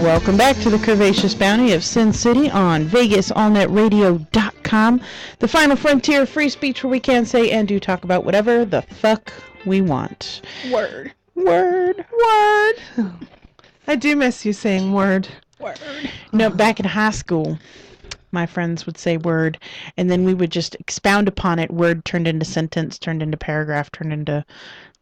Welcome back to the Curvaceous Bounty of Sin City on VegasAllNetRadio.com, the final frontier of free speech where we can say and do talk about whatever the fuck we want. Word. I do miss you saying word. No, back in high school, my friends would say word, and then we would just expound upon it. Word turned into sentence, turned into paragraph, turned into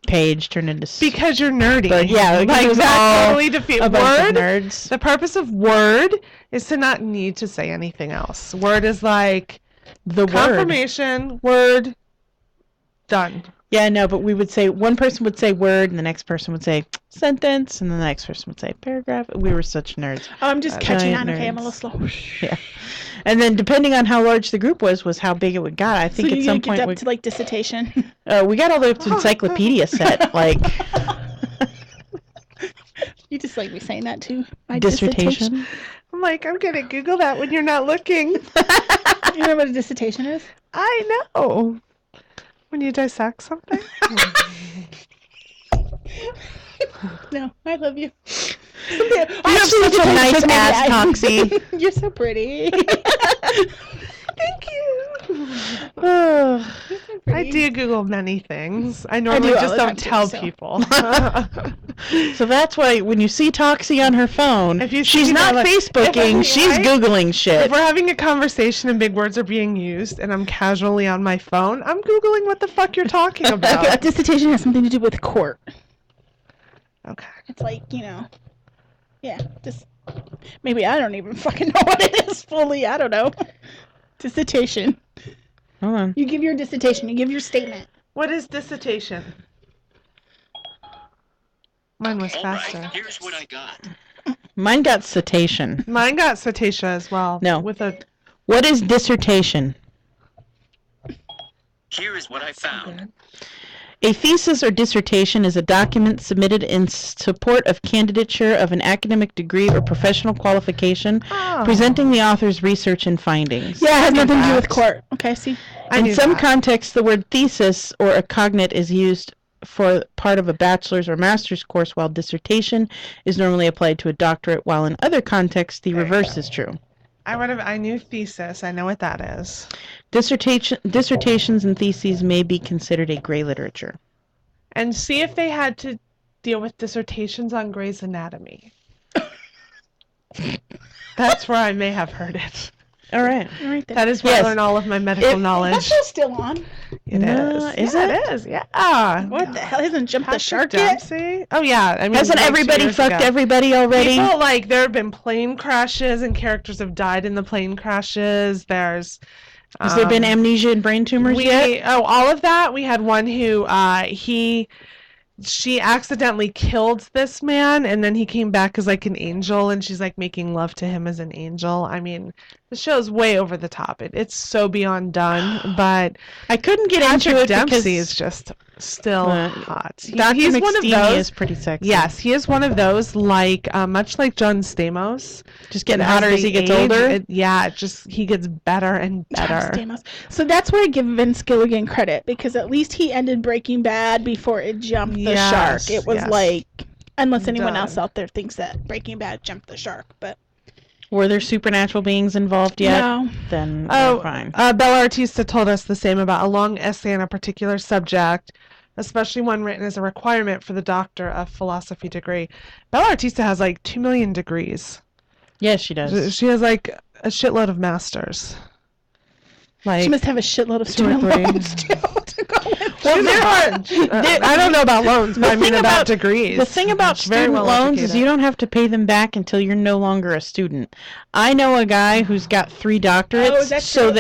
page, turned into... Because you're nerdy. But yeah, like that totally defeats word. Nerds. The purpose of word is to not need to say anything else. Word is like the confirmation, word, done. Yeah, no, but we would say, one person would say word, and the next person would say sentence, and then the next person would say paragraph. We were such nerds. Oh, I'm just catching on. Nerds. Okay, I'm a little slow. Yeah. And then depending on how large the group was how big it would got. I think so at some point... get up to, like, dissertation? We got all the way up to encyclopedia set, like... You just like me saying that, too? My dissertation? I'm like, I'm going to Google that when you're not looking. You know what a dissertation is? I know. When you dissect something? No, I love you. You have such a nice ass, Toxie. You're so pretty. Thank you. I do Google many things. I normally just don't tell people. So that's why when you see Toxie on her phone, she's not Facebooking, she's Googling shit. If we're having a conversation and big words are being used and I'm casually on my phone, I'm Googling what the fuck you're talking about. Okay, a dissertation has something to do with court. Okay. It's like, yeah, just maybe I don't even fucking know what it is fully. I don't know. Dissertation. Hold on. You give your dissertation. You give your statement. What is dissertation? Mine was faster. Right, here's what I got. Mine got citation. Mine got citation as well. No. What is dissertation? Here is what I found. A thesis or dissertation is a document submitted in support of candidature of an academic degree or professional qualification, presenting the author's research and findings. Yeah, it has nothing to do with court. Okay, see? In some contexts, the word thesis or a cognate is used for part of a bachelor's or master's course, while dissertation is normally applied to a doctorate, while in other contexts, the reverse is true. I knew thesis. I know what that is. Dissertations and theses may be considered a gray literature. And see if they had to deal with dissertations on Grey's Anatomy. That's where I may have heard it. All right. That is where I learn all of my medical knowledge. Is that show still on? It is. Is it? It is, yeah. What the hell? Hasn't Jumped the Shark Dempsey? yet? Oh, yeah. I mean, hasn't everybody fucked everybody already? People, there have been plane crashes and characters have died in the plane crashes. Has there been amnesia and brain tumors yet? Oh, all of that. We had one who, she accidentally killed this man, and then he came back as an angel, and she's making love to him as an angel. I mean, the show's way over the top. It's so beyond done, but I couldn't get into it Dempsey because is just still hot. He's one of those. Is pretty sexy. Yes, he is one of those, much like John Stamos. Just getting hotter as he gets older. He gets better and better. John Stamos. So that's where I give Vince Gilligan credit, because at least he ended Breaking Bad before it jumped the shark. It was unless anyone else out there thinks that Breaking Bad jumped the shark, but. Were there supernatural beings involved yet? No. Then fine. Bella Artista told us the same about a long essay on a particular subject, especially one written as a requirement for the Doctor of Philosophy degree. Bella Artista has 2 million degrees. Yes, she does. She has a shitload of masters. She must have a shitload of student loans too. Well, I don't know about loans, but I mean about degrees. The thing about student loans is you don't have to pay them back until you're no longer a student. I know a guy who's got 3 doctorates. Oh, is that true?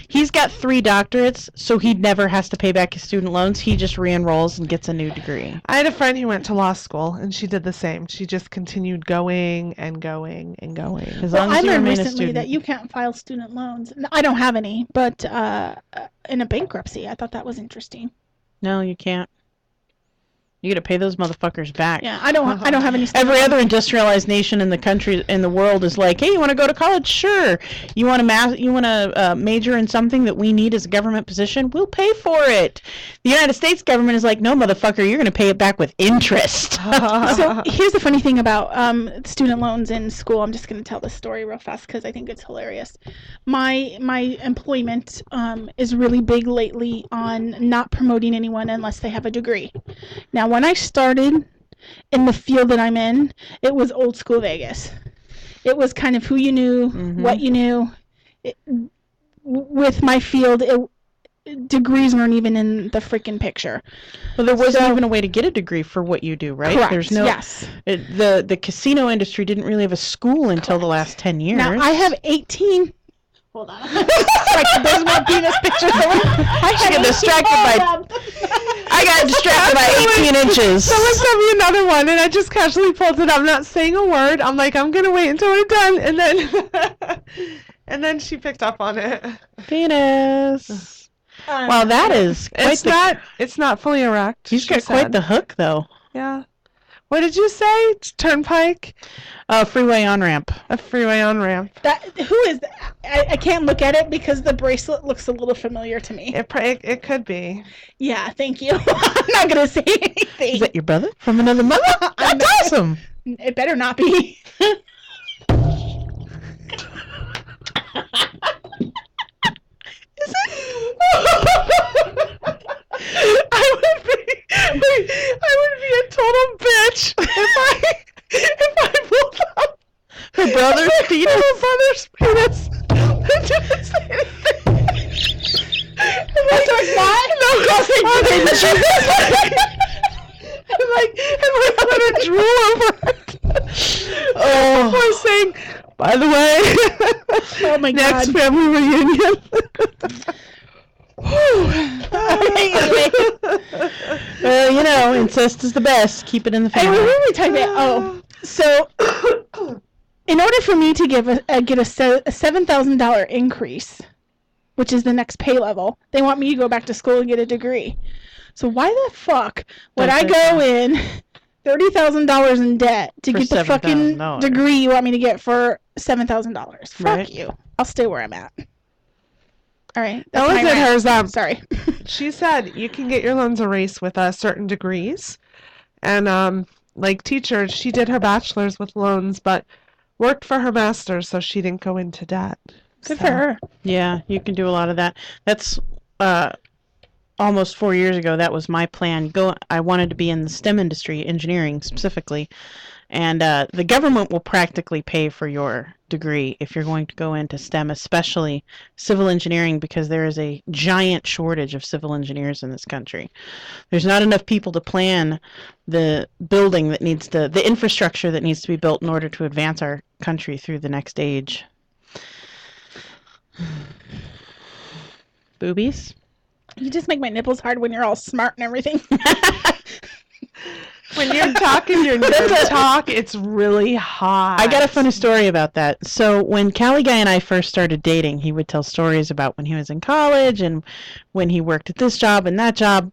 He's got 3 doctorates, so he never has to pay back his student loans. He just re-enrolls and gets a new degree. I had a friend who went to law school, and she did the same. She just continued going and going and going. As long as I you learned remain a recently student. that you can't file student loans. I don't have any, but in a bankruptcy. I thought that was interesting. No, you can't. You got to pay those motherfuckers back. Yeah, I don't have any. Every other industrialized nation in the country in the world is like, hey, you want to go to college? Sure. You want to major in something that we need as a government position? We'll pay for it. The United States government is like, no, motherfucker, you're going to pay it back with interest. So here's the funny thing about student loans in school. I'm just going to tell this story real fast because I think it's hilarious. My employment is really big lately on not promoting anyone unless they have a degree. Now, when I started in the field that I'm in, it was old school Vegas. It was kind of who you knew, what you knew. With my field, degrees weren't even in the freaking picture. Well, there wasn't even a way to get a degree for what you do, right? Correct. There's no. Yes. The casino industry didn't really have a school until the last 10 years. Now I have 18. Hold on. Like there's more penis pictures. I got distracted by 18 inches. Someone sent me another one, and I just casually pulled it up, not saying a word. I'm like, I'm gonna wait until we're done, and then and then she picked up on it. Penis. Wow, that is quite it's not fully erect. He's got quite the hook, though. Yeah. What did you say? It's turnpike? Freeway on-ramp. A freeway on-ramp. Who is that? I can't look at it because the bracelet looks a little familiar to me. It could be. Yeah, thank you. I'm not going to say anything. Is that your brother? From another mother? That's awesome. It better not be. Is it? I would be a total bitch if I pulled up her brother's penis. Her brother's penis. I didn't say anything. And my brother drool over it. Oh, I was saying, by the way, oh my next God. family reunion. Well, incest is the best. Keep it in the Hey, family. what were we talking about? So in order for me to get a $7,000 increase, which is the next pay level, they want me to go back to school and get a degree. So why the fuck would I go in $30,000 in debt to get the fucking degree you want me to get for $7,000? Fuck you. I'll stay where I'm at. All right. That was it. Hers. Sorry. She said you can get your loans erased with certain degrees, and like teacher, she did her bachelor's with loans, but worked for her master's, so she didn't go into debt. Good for her. Yeah, you can do a lot of that. That's almost 4 years ago. That was my plan. I wanted to be in the STEM industry, engineering specifically, and the government will practically pay for your degree if you're going to go into STEM, especially civil engineering, because there is a giant shortage of civil engineers in this country. There's not enough people to plan the building that needs the infrastructure that needs to be built in order to advance our country through the next age. Boobies? You just make my nipples hard when you're all smart and everything. When you're talking your nipple talk, it's really hot. I got a funny story about that. So when Callie Guy and I first started dating, he would tell stories about when he was in college and when he worked at this job and that job.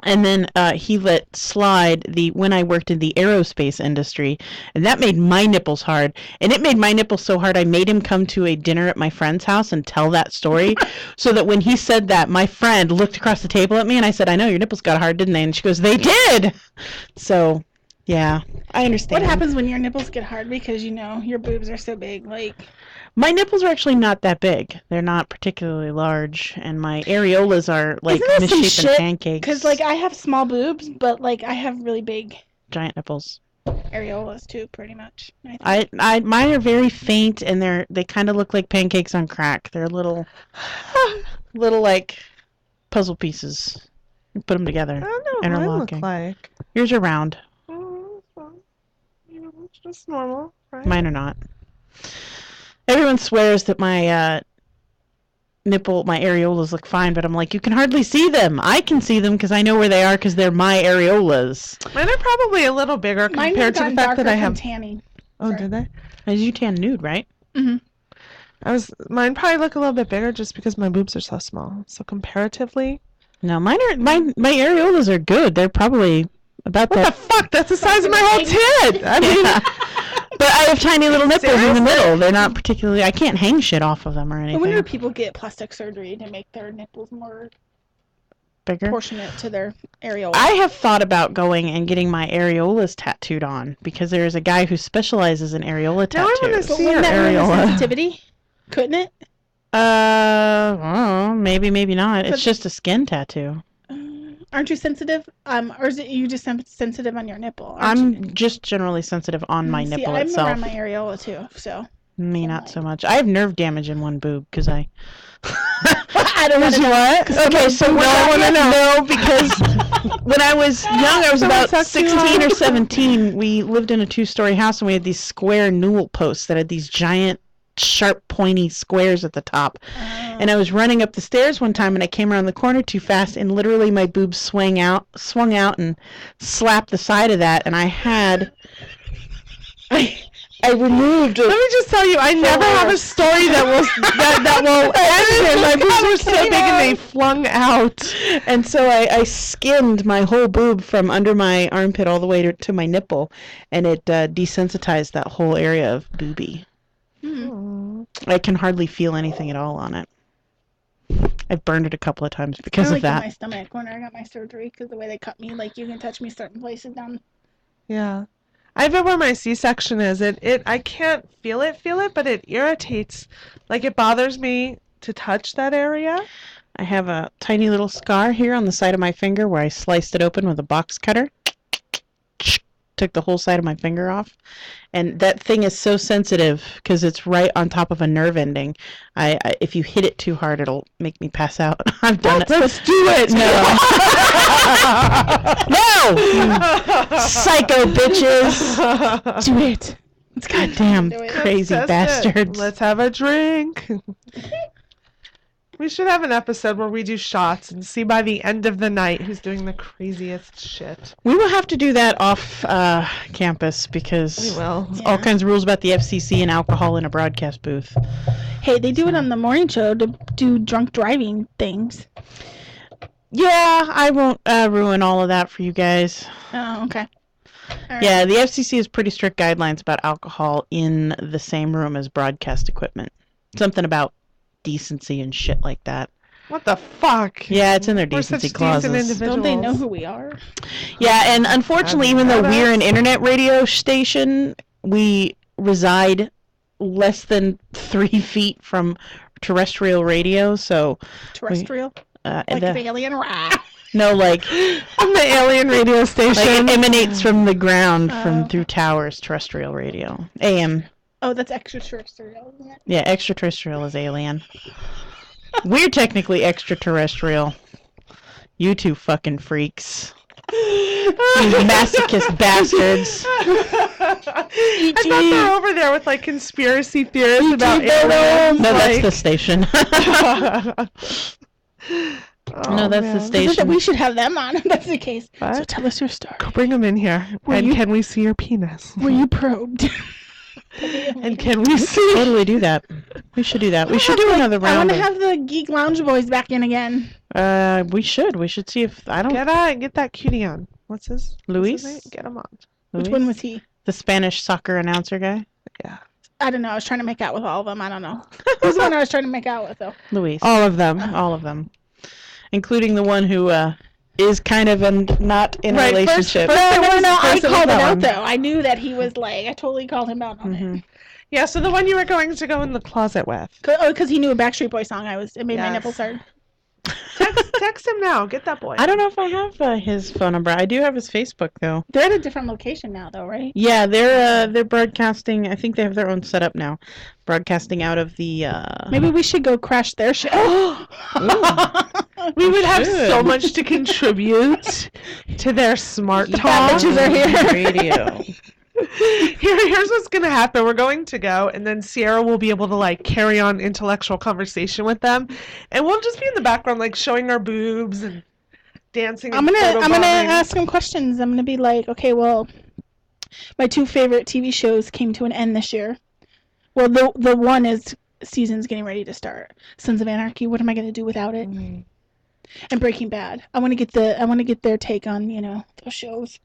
And then he let slide when I worked in the aerospace industry, and that made my nipples hard. And it made my nipples so hard I made him come to a dinner at my friend's house and tell that story, so that when he said that, my friend looked across the table at me and I said, "I know, your nipples got hard, didn't they?" And she goes, "They did." So, yeah, I understand. What happens when your nipples get hard because your boobs are so big? Like, my nipples are actually not that big. They're not particularly large, and my areolas are like misshapen pancakes. Because I have small boobs, but I have really big giant nipples. Areolas too, pretty much. Mine are very faint, and they kind of look like pancakes on crack. They're little like puzzle pieces. You put them together. I don't know what mine look like. Yours are round. Oh, well, it's just normal, right? Mine are not. Everyone swears that my areolas look fine, but I'm like, you can hardly see them. I can see them because I know where they are because they're my areolas. Mine are probably a little bigger compared to the fact that I have tanning. Oh, did they? As you tan nude, right? Mm-hmm. Mine probably look a little bit bigger just because my boobs are so small. So comparatively, no, my areolas are good. They're probably About What the that. fuck? That's the size of my whole tit. I mean, Yeah. But I have tiny little nipples in the Seriously? middle. They're not particularly. I can't hang shit off of them or I anything. wonder if people get plastic surgery to make their nipples more Bigger. proportionate to their areola. I have thought about going and getting my areolas tattooed on because there is a guy who specializes in areola Now I wanna tattoos. But see wouldn't your that ruin the areola. sensitivity? Couldn't it? I don't know, maybe not. It's But- just a skin tattoo. Aren't you sensitive? Or is it you just sensitive on your nipple? Aren't you? I'm just generally sensitive on my See, nipple I'm itself. around my areola too, so Me, so not like- so much. I have nerve damage in one boob because I. I don't want to know. What? Okay, so No, I wanna know. No, because when I was young, I was Someone about talk to 16 you. or 17. We lived in a 2-story house, and we had these square newel posts that had these giant, sharp, pointy squares at the top. And I was running up the stairs one time, and I came around the corner too fast, and literally my boobs swung out, and slapped the side of that, and I had. I removed. Let me just tell you, I never have a story that will end. And my boobs were so big and they flung out. And so I skinned my whole boob from under my armpit all the way to my nipple, and it desensitized that whole area of boobie. I can hardly feel anything at all on it. I've burned it a couple of times because I of like in that. my stomach when I got my surgery because the way they cut me, like you can touch me certain places down. Yeah. I bet where my C-section is. I can't feel it, but it irritates. Like it bothers me to touch that area. I have a tiny little scar here on the side of my finger where I sliced it open with a box cutter. Took the whole side of my finger off. And that thing is so sensitive because it's right on top of a nerve ending. I if you hit it too hard, it'll make me pass out. I've done it. Let's do it. No! Psycho bitches! Do it. Goddamn Do it. crazy Test it. bastards. Let's have a drink. We should have an episode where we do shots and see by the end of the night who's doing the craziest shit. We will have to do that off campus because We will. there's all kinds of rules about the FCC and alcohol in a broadcast booth. Hey, they do it on the morning show to do drunk driving things. Yeah, I won't ruin all of that for you guys. Oh, okay. All right. Yeah, the FCC has pretty strict guidelines about alcohol in the same room as broadcast equipment. Something about decency and shit like that. What the fuck? Yeah, it's in their We're such decency decent clauses. individuals. Don't they know who we are? Yeah, and unfortunately, even though we're an internet radio station, we reside less than 3 feet from terrestrial radio, so Terrestrial? and Like the alien? Rah. no, like On the alien radio station. it emanates from the ground Oh. through towers, terrestrial radio. AM. Oh, that's extraterrestrial, isn't it? Yeah, extraterrestrial is alien. We're technically extraterrestrial. You two fucking freaks. You masochist bastards. I thought they were over there with like conspiracy theories about aliens. No, that's like... the station. No, that's the Isn't station. that we should have them on if that's the case. What? So tell us your story. Go bring them in here. And you- can we see your penis? Were you probed? And can we see? Totally do that. We should do that. We should do another I want round. to have the Geek Lounge boys back in again. We should. We should see if I don't. Get that cutie on. What's his? Luis? What's his name? Get him on. Which Luis? one was he? The Spanish soccer announcer guy. Yeah. I don't know. I was trying to make out with all of them. I don't know. Who's the one I was trying to make out with, though? Luis. All of them. All of them, including the one who is kind of not in a Right, relationship. first No, it was I the called it out, one. though. I knew that he was like, I totally called him out on it. Mhm. Yeah, so the one you were going to go in the closet with. Because he knew a Backstreet Boy song. It made my Yes. nipples hard. Text him now. Get that boy. I don't know if I have his phone number. I do have his Facebook though. They're at a different location now, though, right? Yeah, they're broadcasting. I think they have their own setup now, broadcasting out of the. Maybe we should go crash their show. We would have Should. so much to contribute to their smart Bad talk. bitches are here. Radio. Here's what's gonna happen. We're going to go, and then Sierra will be able to like carry on intellectual conversation with them, and we'll just be in the background, like showing our boobs and dancing. I'm and gonna photobombing. ask him questions. I'm gonna be like, okay, well, my 2 favorite TV shows came to an end this year. Well, the one is season's getting ready to start. Sons of Anarchy. What am I gonna do without it? And Breaking Bad. I want to get their take on those shows.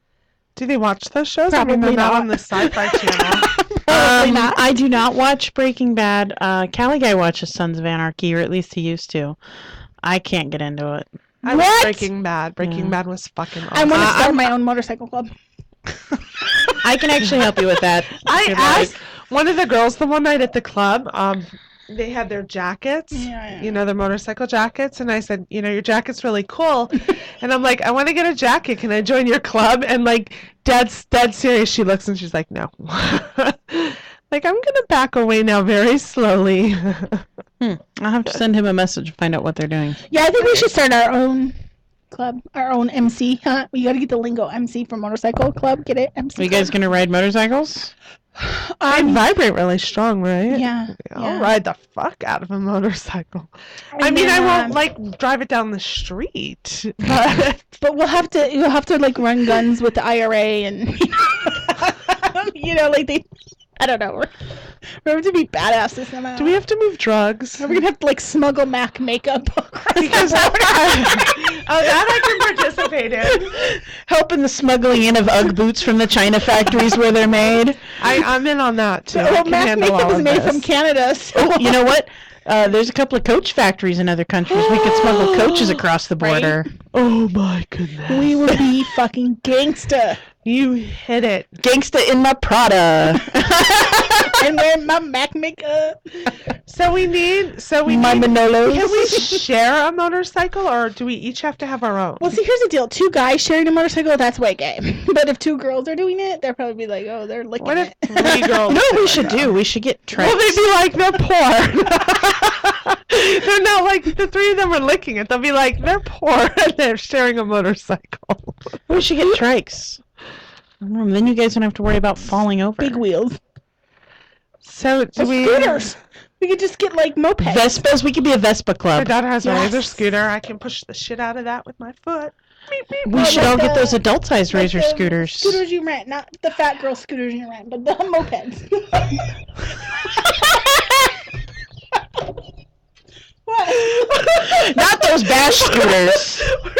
Do they watch those shows? I Probably mean, they're not not. on the Sci-Fi Channel. Probably not. I do not watch Breaking Bad. Callie guy watches Sons of Anarchy, or at least he used to. I can't get into it. I like What? Breaking Bad. Breaking Yeah. Bad was fucking awesome. I want to start my own motorcycle club. I can actually help you with that. I Good asked luck. one of the girls the one night at the club. They had their jackets, Yeah. you know, their motorcycle jackets, and I said, you know, your jacket's really cool, and I'm like, I want to get a jacket. Can I join your club? And like, dead serious. She looks and she's like, no. Like, I'm gonna back away now, very slowly. I'll have to send him a message and find out what they're doing. Yeah, I think we should start our own club, our own MC. Huh? We got to get the lingo MC for motorcycle club. Get it? MC. Are you guys gonna ride motorcycles? They vibrate really strong, right? Yeah. I'll ride the fuck out of a motorcycle. I mean, I won't like drive it down the street, but But you'll have to like run guns with the IRA and you know, like they. I don't know. We have to be badasses somehow. do we have to move drugs? We're gonna have to like smuggle Mac makeup across Because the border. that I can participate in. Helping the smuggling in of UGG boots from the China factories where they're made. I'm in on that too. I Well, can Mac handle makeup all is of made this. from Canada. So. Oh, you know what? There's a couple of coach factories in other countries. We could smuggle coaches across the border. Oh my goodness. We would be fucking gangsta. You hit it. Gangsta in my Prada. And wearing my Mac makeup. So we My need. Manolos. Can we share a motorcycle, or do we each have to have our own? Well, see, here's the deal. 2 guys sharing a motorcycle, that's way gay. But if 2 girls are doing it, they'll probably be like, oh, they're licking What if it. 3 girls? No, we should do. We should get trikes. Well, they'd be like, they're poor. They're not like the 3 of them are licking it. They'll be like, they're poor and they're sharing a motorcycle. We should get trikes. Then you guys don't have to worry about falling over. Big wheels. So do we? Scooters. We could just get like mopeds. Vespas. We could be a Vespa My club. dad has a Yes. razor scooter. I can push the shit out of that with my foot. Beep, beep. We should like all get the- those adult-sized Like razor the scooters. Scooters you rent, not the fat girl scooters you rent, but the mopeds. What? Not those bash scooters. We're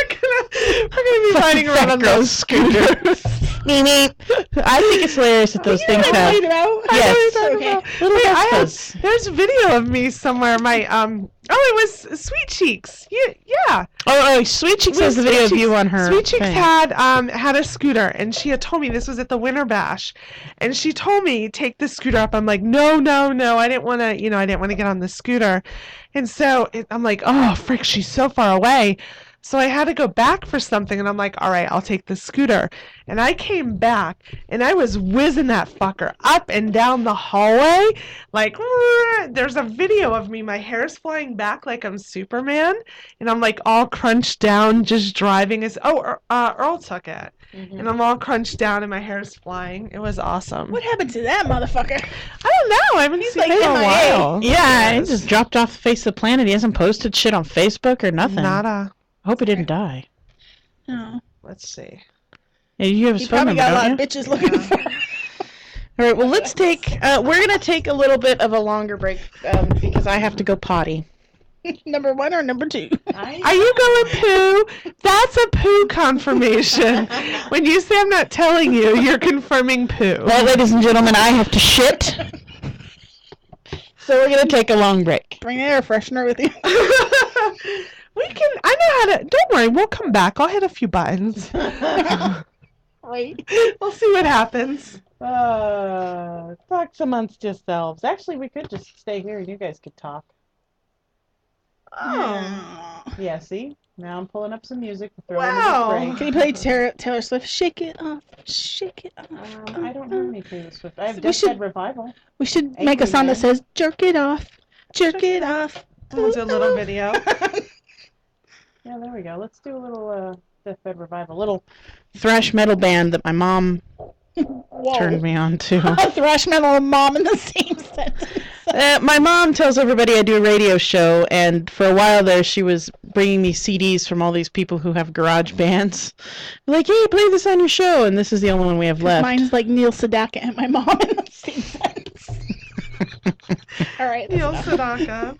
gonna be riding around on Fat girl those scooters. Me. I think it's hilarious that those things Like, have. laid out? Yes. Okay. Little Wait, Vespas. there's a video of me somewhere. My it was Sweet Cheeks. Yeah. Oh, Sweet Cheeks has the video of you on her. Sweet Cheeks thing. had a scooter, and she had told me this was at the Winter Bash, and she told me take the scooter up. I'm like, no, I didn't want to, I didn't want to get on the scooter, and so I'm like, oh frick, she's so far away. So I had to go back for something, and I'm like, all right, I'll take the scooter. And I came back, and I was whizzing that fucker up and down the hallway. Like, there's a video of me. My hair's flying back like I'm Superman, and I'm like all crunched down, just driving. Earl took it. And I'm all crunched down, and my hair's flying. It was awesome. What happened to that motherfucker? I don't know. I haven't seen like it in a MIA. while. Yeah, he just dropped off the face of the planet. He hasn't posted shit on Facebook or nothing. Nada. I hope he didn't die. Oh. Let's see. Yeah, you have He his phone probably number, got a lot don't of you? bitches looking for him. All right, well, let's take. We're gonna take a little bit of a longer break because I have to go potty. Number 1 or number 2? Are you going poo? That's a poo confirmation. When you say I'm not telling you, you're confirming poo. Well, ladies and gentlemen, I have to shit. So we're gonna take a long break. Bring the air freshener with you. I know how to. Don't worry, we'll come back. I'll hit a few buttons. Right. We'll see what happens. Talk amongst yourselves. Actually, we could just stay here and you guys could talk. Oh. Yeah, see? Now I'm pulling up some music to throw Wow. in the break. Can you play Taylor Swift? Shake it off. Shake it off. I don't have any Taylor Swift. I have We Deathbed should- Revival. We should make a Angry song that Man. says jerk it off. Jerk it off. We'll do a little video. Yeah, there we go. Let's do a little Deathbed Revival. A little thrash metal band that my mom Whoa. turned me on to. Thrash metal and mom in the same sentence. My mom tells everybody I do a radio show, and for a while there, she was bringing me CDs from all these people who have garage bands. Like, hey, play this on your show, and this is the only one we have left. Mine's like Neil Sedaka and my mom in the same sentence. All right. Neil Sedaka.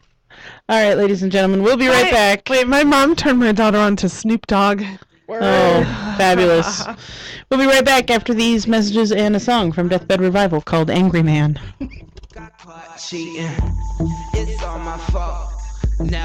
All right, ladies and gentlemen, we'll be right back. Wait, my mom turned my daughter on to Snoop Dogg. Oh, fabulous. We'll be right back after these messages and a song from Deathbed Revival called Angry Man. Cheating, it's all my fault. Now